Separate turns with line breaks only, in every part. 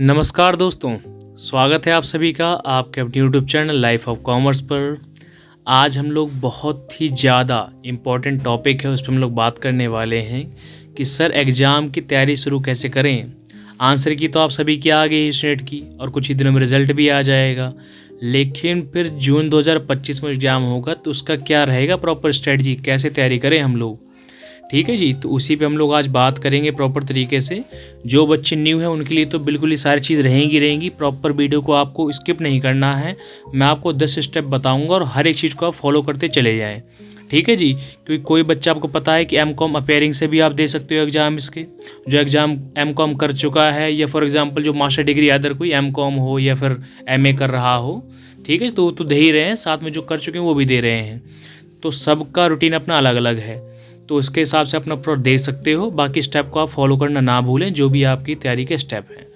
नमस्कार दोस्तों, स्वागत है आप सभी का आपके अपने YouTube channel life of commerce पर। आज हम लोग बहुत ही ज़्यादा इम्पोर्टेंट टॉपिक है उस पर हम लोग बात करने वाले हैं कि सर एग्ज़ाम की तैयारी शुरू कैसे करें। आंसर की तो आप सभी की आ गई है नेट की और कुछ ही दिनों में रिज़ल्ट भी आ जाएगा, लेकिन फिर जून 2025 में एग्ज़ाम होगा तो उसका क्या रहेगा प्रॉपर स्ट्रेटजी, कैसे तैयारी करें हम लोग। ठीक है जी, तो उसी पे हम लोग आज बात करेंगे प्रॉपर तरीके से। जो बच्चे न्यू हैं उनके लिए तो बिल्कुल ही सारी चीज़ रहेंगी। प्रॉपर वीडियो को आपको स्किप नहीं करना है। मैं आपको 10 स्टेप बताऊंगा और हर एक चीज़ को आप फॉलो करते चले जाएं। ठीक है जी, क्योंकि कोई बच्चा आपको पता है कि एमकॉम अपेयरिंग से भी आप दे सकते हो एग्ज़ाम इसके, जो एग्ज़ाम एमकॉम कर चुका है या फॉर एग्जांपल जो मास्टर डिग्री अदर कोई एमकॉम हो या फिर एमए कर रहा हो। ठीक है, तो दे ही रहे हैं, साथ में जो कर चुके हैं वो भी दे रहे हैं। तो सबका रूटीन अपना अलग अलग है, तो उसके हिसाब से अपना प्रोडक्ट दे सकते हो। बाकी स्टेप को आप फॉलो करना ना भूलें, जो भी आपकी तैयारी के स्टेप हैं।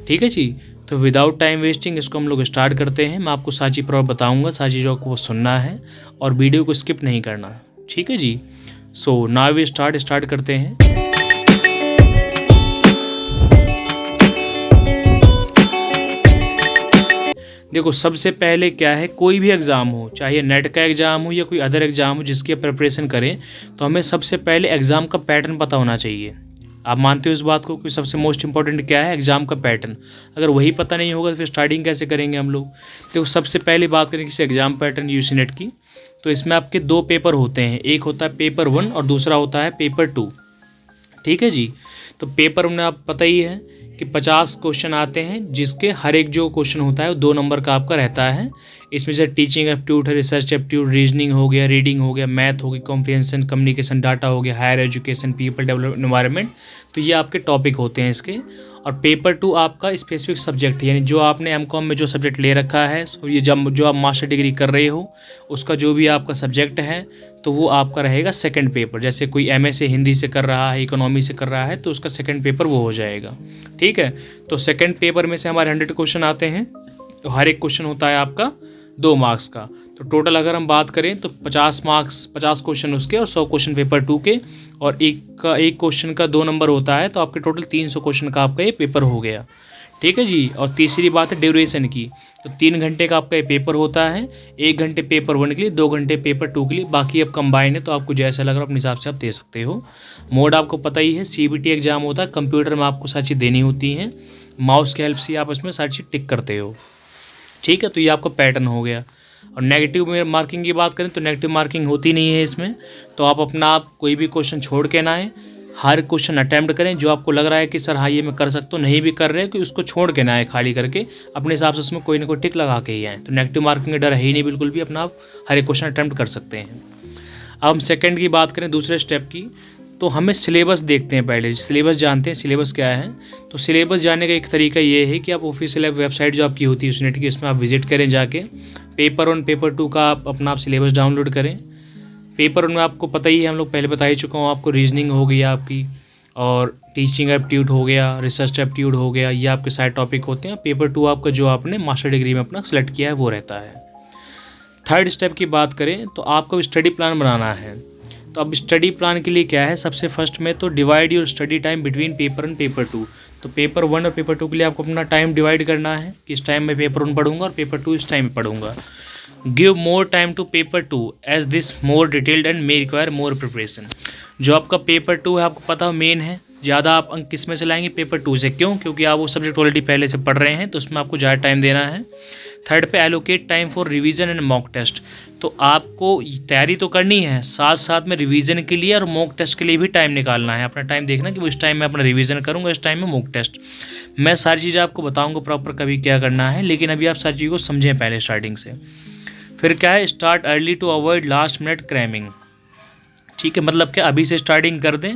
ठीक है जी, तो विदाउट टाइम वेस्टिंग इसको हम लोग स्टार्ट करते हैं। मैं आपको सारी चीज़ प्रॉपर बताऊंगा, सारी चीज़ों को सुनना है और वीडियो को स्किप नहीं करना। ठीक है जी, सो नाउ वी स्टार्ट करते हैं। देखो, सबसे पहले क्या है, कोई भी एग्ज़ाम हो, चाहे नेट का एग्ज़ाम हो या कोई अदर एग्ज़ाम हो जिसकी आप प्रिपरेशन करें, तो हमें सबसे पहले एग्ज़ाम का पैटर्न पता होना चाहिए। आप मानते हो इस बात को कि सबसे मोस्ट इंपॉर्टेंट क्या है, एग्ज़ाम का पैटर्न। अगर वही पता नहीं होगा तो फिर स्टार्टिंग कैसे करेंगे हम लोग। देखो, सबसे पहले बात करें किसी एग्ज़ाम पैटर्न यूजी नेट की, तो इसमें आपके दो पेपर होते हैं, एक होता है पेपर 1 और दूसरा होता है पेपर 2। ठीक है जी, तो पेपर में आप पता ही है कि 50 क्वेश्चन आते हैं, जिसके हर एक जो क्वेश्चन होता है वो 2 नंबर का आपका रहता है। इसमें से टीचिंग एप्टीट्यूड है, रिसर्च एप्टीट्यूड, रीजनिंग हो गया, रीडिंग हो गया, मैथ हो गई, कॉम्प्रिहेंशन, कम्युनिकेशन, डाटा हो गया, higher education, people development, environment. तो ये आपके टॉपिक होते हैं इसके। और पेपर 2 आपका स्पेसिफिक सब्जेक्ट है, यानी जो आपने एमकॉम में जो सब्जेक्ट ले रखा है, सो ये जब जो आप मास्टर डिग्री कर रहे हो उसका जो भी आपका सब्जेक्ट है, तो वो आपका रहेगा सेकंड पेपर। जैसे कोई एमए से हिंदी से कर रहा है, इकोनॉमी से कर रहा है, तो उसका सेकंड पेपर वो हो जाएगा। ठीक है, तो सेकंड पेपर में से हमारे 100 क्वेश्चन आते हैं, तो हर एक क्वेश्चन होता है आपका 2 मार्क्स का। तो टोटल अगर हम बात करें तो 50 मार्क्स, 50 क्वेश्चन उसके और 100 क्वेश्चन पेपर 2 के, और एक क्वेश्चन का 2 नंबर होता है, तो आपके टोटल 300 क्वेश्चन का आपका ये पेपर हो गया। ठीक है जी, और तीसरी बात है ड्यूरेशन की, तो 3 घंटे का आपका ये पेपर होता है, 1 घंटे पेपर 1 के लिए, 2 घंटे पेपर 2 के लिए, बाकी अब कंबाइन है तो आपको जैसा लग रहा है अपने हिसाब से आप दे सकते हो। मोड आपको पता ही है, सीबीटी एग्जाम होता है, कंप्यूटर में आपको सारी चीज़ देनी होती हैं, माउस की हेल्प से आप इसमें सारी चीज़ टिक करते हो। ठीक है, तो ये आपका पैटर्न हो गया। और नेगेटिव में मार्किंग की बात करें तो नेगेटिव मार्किंग होती नहीं है इसमें, तो आप अपना आप कोई भी क्वेश्चन छोड़ के ना आए, हर क्वेश्चन अटैम्प्ट करें। जो आपको लग रहा है कि सर हाँ ये मैं कर सकता हूँ, नहीं भी कर रहे हैं कि उसको छोड़ के ना आए, खाली करके अपने हिसाब से उसमें कोई ना कोई टिक लगा के ही आए। तो नेगेटिव मार्किंग का डर है ही नहीं बिल्कुल भी, अपना आप हर एक क्वेश्चन अटैम्प्ट कर सकते हैं। अब हम सेकंड की बात करें, दूसरे स्टेप की, तो हमें सिलेबस देखते हैं। पहले सिलेबस जानते हैं, सिलेबस क्या है। तो सिलेबस जानने का एक तरीका ये है कि आप ऑफिशियल वेबसाइट जो आपकी होती है यूनिट की, इसमें आप विजिट करें जाके। पेपर 1 पेपर 2 का आप अपना आप सिलेबस डाउनलोड करें। पेपर 1 में आपको पता ही है, हम लोग पहले बता ही चुका हूँ आपको, रीजनिंग हो गई आपकी, और टीचिंग एप्टीट्यूड हो गया, रिसर्च एप्टीट्यूड हो गया, ये आपके सारे टॉपिक होते हैं। पेपर 2 आपका जो आपने मास्टर डिग्री में अपना सेलेक्ट किया है वो रहता है। थर्ड स्टेप की बात करें तो आपको स्टडी प्लान बनाना है। तो अब स्टडी प्लान के लिए क्या है, सबसे फर्स्ट में तो divide your study time between paper 1 paper 2। तो पेपर 1 और पेपर 2 के लिए आपको अपना टाइम डिवाइड करना है कि इस टाइम में पेपर 1 पढ़ूंगा और पेपर 2 इस टाइम में पढ़ूंगा। Give more time to paper 2 as this more detailed and may require more preparation. जो आपका पेपर 2 है, आपको पता हो मेन है, ज़्यादा आप अंक किस में से लाएंगे, पेपर 2 से। क्यों? क्योंकि आप वो सब्जेक्ट ऑलरेडी पहले से पढ़ रहे हैं, तो उसमें आपको ज़्यादा टाइम देना है। थर्ड पे allocate time for revision and mock test. तो आपको तैयारी तो करनी है, साथ साथ में रिवीजन के लिए और मॉक टेस्ट के लिए भी टाइम निकालना है। अपना टाइम देखना कि वो इस टाइम में अपना रिवीजन करूँगा, इस टाइम में मॉक टेस्ट। मैं सारी चीज़ें आपको बताऊँगा प्रॉपर कभी क्या करना है, लेकिन अभी आप सारी चीज़ों को समझें पहले स्टार्टिंग से। फिर क्या है, start early to avoid last minute cramming. ठीक है, मतलब क्या, अभी से स्टार्टिंग कर दें।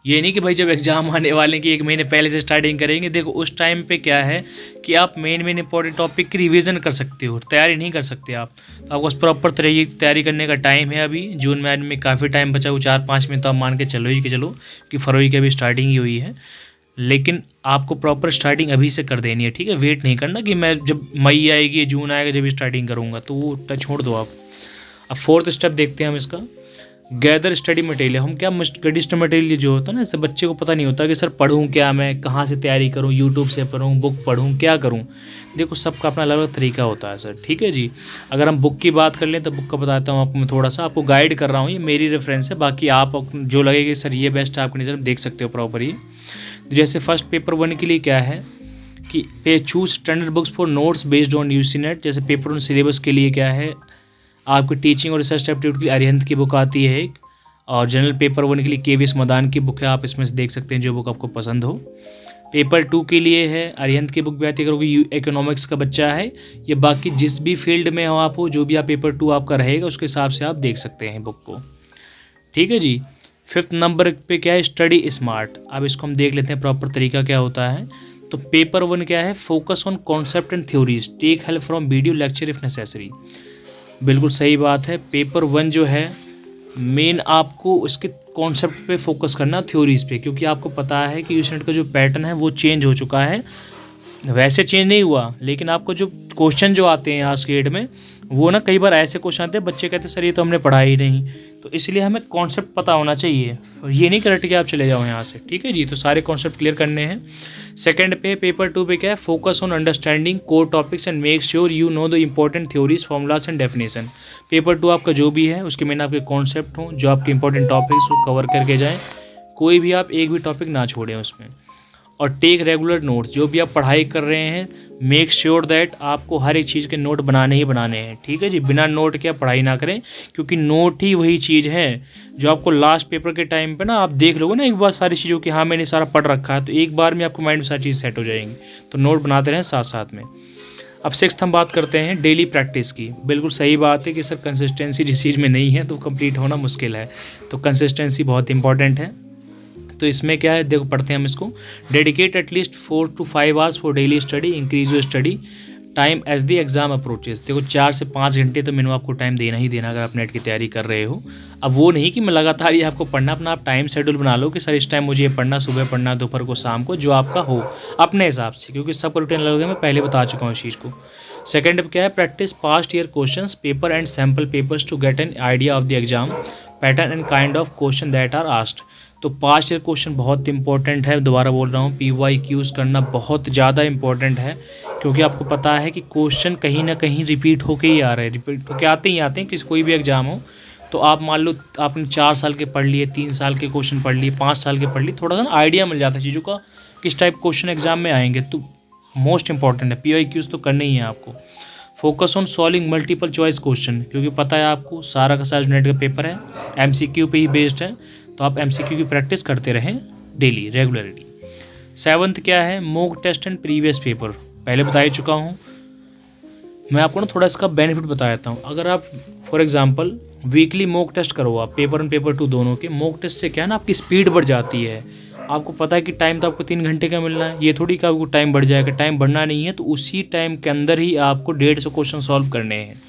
ये नहीं कि भाई जब एग्जाम आने वाले कि 1 महीने पहले से स्टार्टिंग करेंगे। देखो, उस टाइम पे क्या है कि आप मेन इंपॉर्टेंट टॉपिक की रिवीजन कर सकते हो, तैयारी नहीं कर सकते आप। तो आपको प्रॉपर तैयारी करने का टाइम है। अभी जून में काफ़ी टाइम बचा हुआ, 4-5 महीने तो आप मान के चलो कि फरवरी की अभी स्टार्टिंग ही हुई है, लेकिन आपको प्रॉपर स्टार्टिंग अभी से कर देनी है। ठीक है, वेट नहीं करना कि मैं जब मई आएगी, जून आएगा जब स्टार्टिंग करूँगा, तो वो छोड़ दो आप। अब फोर्थ स्टेप देखते हैं हम इसका। गैदर स्टडी मटेरियल, हम क्या स्टडी मटेरियल जो होता है ना, जैसे बच्चे को पता नहीं होता कि सर पढ़ूँ क्या, मैं कहाँ से तैयारी करूँ, यूट्यूब से पढ़ूँ, बुक पढ़ूँ, क्या करूँ। देखो सबका अपना अलग अलग तरीका होता है सर, ठीक है जी। अगर हम बुक की बात कर लें तो बुक का बताता हूँ आपको, मैं थोड़ा सा आपको गाइड कर रहा हूँ, ये मेरी रेफरेंस है, बाकी आप जो लगे कि सर ये बेस्ट है आपके नज़र, देख सकते हो प्रॉपर ये। जैसे फर्स्ट पेपर 1 के लिए क्या है कि पे choose standard books for notes based on UGC NET. जैसे पेपर 1 सिलेबस के लिए क्या है, आपकी टीचिंग और रिसर्च एप्टीट्यूड के लिए अरिहंत की बुक आती है एक, और जनरल पेपर 1 के लिए केवीएस मदान की बुक है, आप इसमें से देख सकते हैं जो बुक आपको पसंद हो। पेपर 2 के लिए है अरिहंत की बुक भी आती है, अगर कोई इकोनॉमिक्स का बच्चा है या बाकी जिस भी फील्ड में हो आप हो, जो भी आप पेपर 2 आपका रहेगा उसके हिसाब से आप देख सकते हैं बुक को, ठीक है जी। 5th नंबर पे क्या है, स्टडी स्मार्ट। अब इसको हम देख लेते हैं प्रॉपर तरीका क्या होता है। तो पेपर 1 क्या है, focus on concept and theories, take help from video lecture if necessary. बिल्कुल सही बात है, पेपर 1 जो है मेन आपको उसके कॉन्सेप्ट पे फोकस करना, थ्योरीज पे, क्योंकि आपको पता है कि यूनिट का जो पैटर्न है वो चेंज हो चुका है। वैसे चेंज नहीं हुआ, लेकिन आपको जो क्वेश्चन जो आते हैं यहाँ स्केट में, वो ना कई बार ऐसे क्वेश्चन आते हैं बच्चे कहते हैं सर ये तो हमने पढ़ा ही नहीं, तो इसलिए हमें कॉन्सेप्ट पता होना चाहिए, और ये नहीं करट के आप चले जाओ यहाँ से, ठीक है जी। तो सारे कॉन्सेप्ट क्लियर करने हैं। सेकंड पे पेपर 2 पे क्या है, focus on understanding core topics and make sure you know the important theories formulas and definition. Paper 2 आपका जो भी है उसके मेन आपके कॉन्सेप्ट हों, जो आपके इंपॉर्टेंट टॉपिक्स को कवर करके जाएँ, कोई भी आप एक भी टॉपिक ना छोड़ें उसमें। और टेक रेगुलर नोट्स, जो भी आप पढ़ाई कर रहे हैं मेक श्योर दैट आपको हर एक चीज़ के नोट बनाने ही बनाने हैं, ठीक है जी। बिना नोट के आप पढ़ाई ना करें, क्योंकि नोट ही वही चीज़ है जो आपको लास्ट पेपर के टाइम पे ना आप देख लोगे ना एक बार सारी चीज़ों की, हाँ मैंने सारा पढ़ रखा है, तो एक बार में आपको माइंड में सारी चीज़ सेट हो जाएंगी। तो नोट बनाते रहें साथ साथ में। अब 6th हम बात करते हैं डेली प्रैक्टिस की। बिल्कुल सही बात है कि सर कंसिस्टेंसी जिस चीज़ में नहीं है तो कंप्लीट होना मुश्किल है, तो कंसिस्टेंसी बहुत इंपॉर्टेंट है। तो इसमें क्या है, देखो पढ़ते हैं हम इसको। Dedicate at least 4 to 5 hours for daily study, increase your study time as the exam approaches. देखो 4 से 5 घंटे तो मिनिमम आपको टाइम देना ही देना, अगर आप नेट की तैयारी कर रहे हो। अब वो नहीं कि मैं लगातार ये आपको पढ़ना, अपना आप टाइम शेड्यूल बना लो कि सर इस टाइम मुझे ये पढ़ना, सुबह पढ़ना, दोपहर को, शाम को, जो आपका हो अपने हिसाब से, क्योंकि सबका रूटीन अलग है, मैं पहले बता चुका हूँ इस चीज़ को। सेकेंड क्या है, practice past year questions paper and sample papers to get an idea of the exam pattern and kind of question that are asked. तो पास्ट ईयर क्वेश्चन बहुत इंपॉर्टेंट है, दोबारा बोल रहा हूँ, PYQs करना बहुत ज़्यादा इंपॉर्टेंट है, क्योंकि आपको पता है कि क्वेश्चन कहीं ना कहीं रिपीट होके ही आ रहे हैं, रिपीट होके आते ही आते हैं, किसी कोई भी एग्जाम हो। तो आप मान लो आपने 4 साल के पढ़ लिए, 3 साल के क्वेश्चन पढ़ लिए, 5 साल के पढ़ लिए, थोड़ा सा ना आइडिया मिल जाता है चीज़ों का किस टाइप क्वेश्चन एग्जाम में आएंगे। तो मोस्ट इंपॉर्टेंट है, PYQs तो करने ही है आपको। Focus on solving multiple choice question, क्योंकि पता है आपको सारा का सारा नेट का पेपर है MCQ पे ही बेस्ड है, तो आप MCQ की प्रैक्टिस करते रहें डेली रेगुलरली। 7th क्या है, mock test and previous paper, पहले बता ही चुका हूँ। मैं आपको ना थोड़ा इसका बेनिफिट बता देता हूँ। अगर आप for example weekly mock test करो, आप पेपर 1 पेपर 2 दोनों के, मॉक टेस्ट से क्या है ना आपकी स्पीड बढ़ जाती है। आपको पता है कि टाइम तो आपको 3 घंटे का मिलना है, ये थोड़ी कि आपको टाइम बढ़ जाएगा, टाइम बढ़ना नहीं है, तो उसी टाइम के अंदर ही आपको 150 क्वेश्चन सॉल्व करने हैं।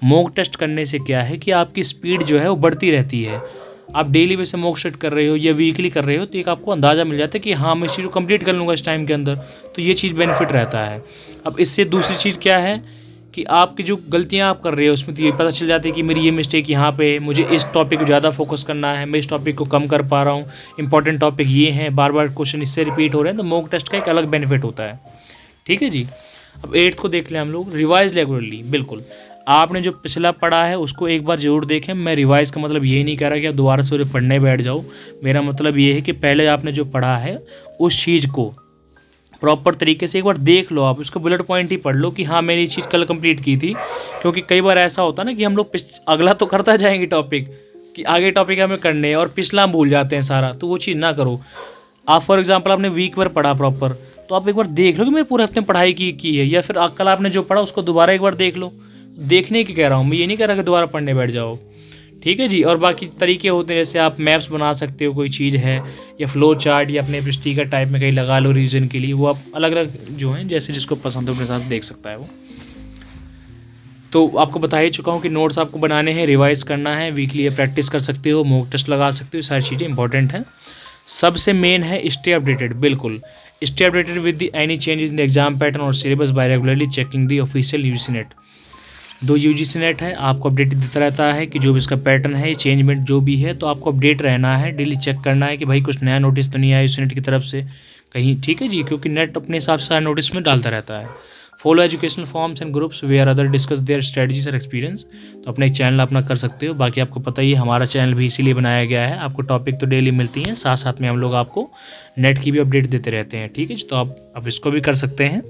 मॉक टेस्ट करने से क्या है कि आपकी स्पीड जो है वो बढ़ती रहती है। आप डेली बेस मॉक टेस्ट कर रहे हो या वीकली कर रहे हो, तो एक आपको अंदाज़ा मिल जाता है कि हाँ मैं इस चीज़ को कंप्लीट कर लूँगा इस टाइम के अंदर, तो ये चीज़ बेनिफिट रहता है। अब इससे दूसरी चीज़ क्या है कि आपकी जो गलतियाँ आप कर रहे हो उसमें तो ये पता चल जाता है कि मेरी ये मिस्टेक यहाँ पे, मुझे इस टॉपिक को ज़्यादा फोकस करना है, मैं इस टॉपिक को कम कर पा रहा हूँ, इंपॉर्टेंट टॉपिक ये हैं, बार बार क्वेश्चन इससे रिपीट हो रहे हैं, तो मॉक टेस्ट का एक अलग बेनिफिट होता है, ठीक है जी। अब 8th को देख लें हम लोग, रिवाइज रेगुलरली। बिल्कुल आपने जो पिछला पढ़ा है उसको एक बार ज़रूर देखें। मैं रिवाइज़ का मतलब ये नहीं कह रहा कि आप दोबारा से पढ़ने बैठ जाओ, मेरा मतलब ये है कि पहले आपने जो पढ़ा है उस चीज़ को प्रॉपर तरीके से एक बार देख लो, आप उसको बुलेट पॉइंट ही पढ़ लो कि हाँ मैंने ये चीज़ कल कंप्लीट की थी। क्योंकि कई बार ऐसा होता है ना कि हम लोग अगला तो करता जाएंगे टॉपिक, कि आगे टॉपिक हमें करने हैं और पिछला हम भूल जाते हैं सारा, तो वो चीज़ ना करो। आप फॉर एग्जाम्पल आपने वीक भर पढ़ा प्रॉपर, तो आप एक बार देख लो कि मैंने पूरे हफ्ते में पढ़ाई की है, या फिर कल आपने जो पढ़ा उसको दोबारा एक बार देख लो। देखने की कह रहा हूँ मैं, ये नहीं कह रहा कि दोबारा पढ़ने बैठ जाओ, ठीक है जी। और बाकी तरीके होते हैं, जैसे आप मैप्स बना सकते हो, कोई चीज़ है या फ्लो चार्ट या अपने स्टिकर टाइप में कहीं लगा लो रिवीजन के लिए, वो आप अलग अलग जो हैं जैसे जिसको पसंद हो अपने साथ देख सकता है वो। तो आपको बता ही चुका हूँ कि नोट्स आपको बनाने हैं, रिवाइज करना है, वीकली प्रैक्टिस कर सकते हो, मॉक टेस्ट लगा सकते हो, सारी चीज़ें इंपॉर्टेंट हैं। सबसे मेन है स्टे अपडेटेड। बिल्कुल stay updated with the any changes in the exam pattern और syllabus by regularly checking the official UGC NET. दो यूजीसी नेट है, आपको अपडेट देता रहता है कि जो भी इसका पैटर्न है, चेंजमेंट जो भी है, तो आपको अपडेट रहना है, डेली चेक करना है कि भाई कुछ नया नोटिस तो नहीं आया यूजीसी नेट की तरफ से कहीं, ठीक है जी, क्योंकि नेट अपने हिसाब से सारा नोटिस में डालता रहता है। Follow educational forums and groups where other discuss their strategies और एक्सपीरियंस। तो अपना एक चैनल अपना कर सकते हो। बाकी आपको पता ही है हमारा चैनल भी इसीलिए बनाया गया है, आपको टॉपिक तो डेली मिलती हैं, साथ साथ में हम लोग आपको नेट की भी अपडेट देते रहते हैं, ठीक है जी। तो आप इसको भी कर सकते हैं।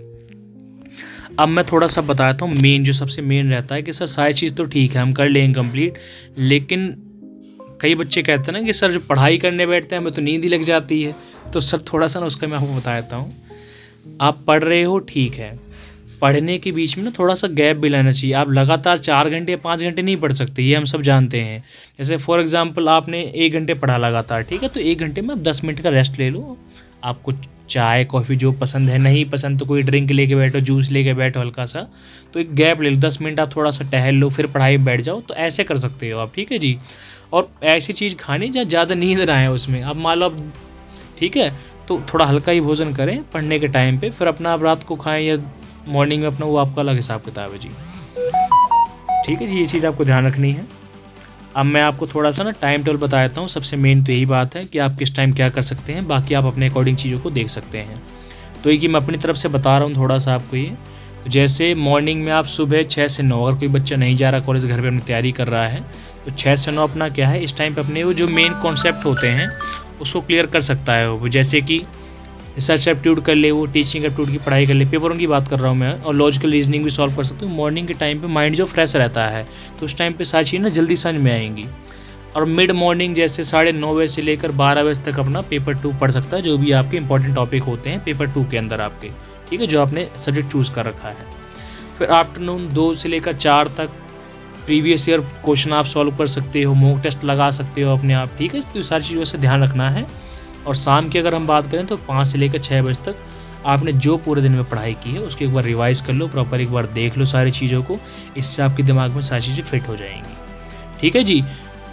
अब मैं थोड़ा सा बताता हूँ मेन, जो सबसे मेन रहता है कि सर सारी चीज़ तो ठीक है हम कर लेंगे कंप्लीट, लेकिन कई बच्चे कहते हैं ना कि सर जो पढ़ाई करने बैठते हैं हमें तो नींद ही लग जाती है। तो सर थोड़ा सा ना उसका मैं आपको बता देता हूँ। आप पढ़ रहे हो ठीक है, पढ़ने के बीच में ना थोड़ा सा गैप भी लेना चाहिए। आप लगातार 4 घंटे या 5 घंटे नहीं पढ़ सकते, ये हम सब जानते हैं। जैसे फॉर एग्जांपल आपने 1 घंटे पढ़ा लगातार, ठीक है, तो 1 घंटे में आप 10 मिनट का रेस्ट ले लो। आपको चाय कॉफ़ी जो पसंद है, नहीं पसंद तो कोई ड्रिंक लेके बैठो, जूस लेके बैठो हल्का सा, तो एक गैप ले लो, 10 मिनट आप थोड़ा सा टहल लो, फिर पढ़ाई में बैठ जाओ। तो ऐसे कर सकते हो आप, ठीक है जी। और ऐसी चीज़ खानी जहाँ ज़्यादा नींद ना आए उसमें। अब मान लो आप, ठीक है, तो थोड़ा हल्का ही भोजन करें पढ़ने के टाइम पे, फिर अपना आप रात को खाएं या मॉर्निंग में अपना, वो आपका अलग हिसाब किताब है जी, ठीक है जी। ये चीज़ आपको ध्यान रखनी है। अब मैं आपको थोड़ा सा ना टाइम टेबल बता देता हूँ। सबसे मेन तो यही बात है कि आप किस टाइम क्या कर सकते हैं, बाकी आप अपने अकॉर्डिंग चीज़ों को देख सकते हैं। तो ये मैं अपनी तरफ से बता रहा हूँ थोड़ा सा आपको ये। तो जैसे मॉर्निंग में आप सुबह 6 से 9, अगर कोई बच्चा नहीं जा रहा कॉलेज, घर पे अपनी तैयारी कर रहा है, तो 6 से 9 अपना क्या है, इस टाइम पे अपने वो जो मेन कॉन्सेप्ट होते हैं उसको क्लियर कर सकता है वो। जैसे कि रिसर्च एप्टीट्यूड कर ले, वो टीचिंग एप्टीट्यूड की पढ़ाई कर ले, पेपरों की बात कर रहा हूँ मैं, और लॉजिकल रीजनिंग भी सॉल्व कर सकते हो। मॉर्निंग के टाइम पे माइंड जो फ्रेश रहता है, तो उस टाइम पे सारी चीज़ें ना जल्दी समझ में आएंगी। और मिड मॉर्निंग जैसे 9:30 बजे से लेकर 12 बजे तक अपना पेपर 2 पढ़ सकता है, जो भी आपके इंपॉर्टेंट टॉपिक होते हैं पेपर 2 के अंदर आपके, ठीक है, जो आपने सब्जेक्ट चूज़ कर रखा है। फिर आफ्टरनून 2 से लेकर 4 तक प्रीवियस ईयर क्वेश्चन आप सॉल्व कर सकते हो, मॉक टेस्ट लगा सकते हो अपने आप, ठीक है। तो सारी चीज़ों से ध्यान रखना है। और शाम की अगर हम बात करें तो 5 से लेकर 6 बजे तक आपने जो पूरे दिन में पढ़ाई की है उसकी एक बार रिवाइज़ कर लो, प्रॉपर एक बार देख लो सारी चीज़ों को, इससे आपके दिमाग में सारी चीज़ें फिट हो जाएंगी, ठीक है जी।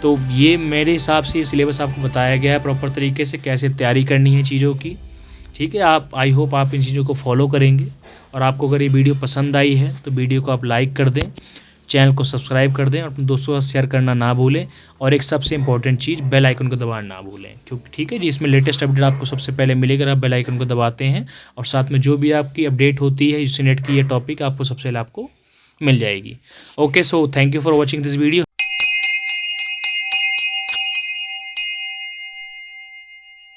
तो ये मेरे हिसाब से ये सिलेबस आपको बताया गया है प्रॉपर तरीके से, कैसे तैयारी करनी है चीज़ों की, ठीक है। आप, आई होप आप इन चीज़ों को फॉलो करेंगे। और आपको अगर ये वीडियो पसंद आई है तो वीडियो को आप लाइक कर दें, चैनल को सब्सक्राइब कर दें, और अपने दोस्तों के साथ शेयर करना ना भूलें। और एक सबसे इंपॉर्टेंट चीज़, बेल आइकन को दबाना ना भूलें, क्योंकि ठीक है जी, इसमें लेटेस्ट अपडेट आपको सबसे पहले मिलेगा अगर आप बेल आइकन को दबाते हैं। और साथ में जो भी आपकी अपडेट होती है यूजीसी नेट की, ये टॉपिक आपको सबसे पहले आपको मिल जाएगी। Okay, so thank you for watching this video.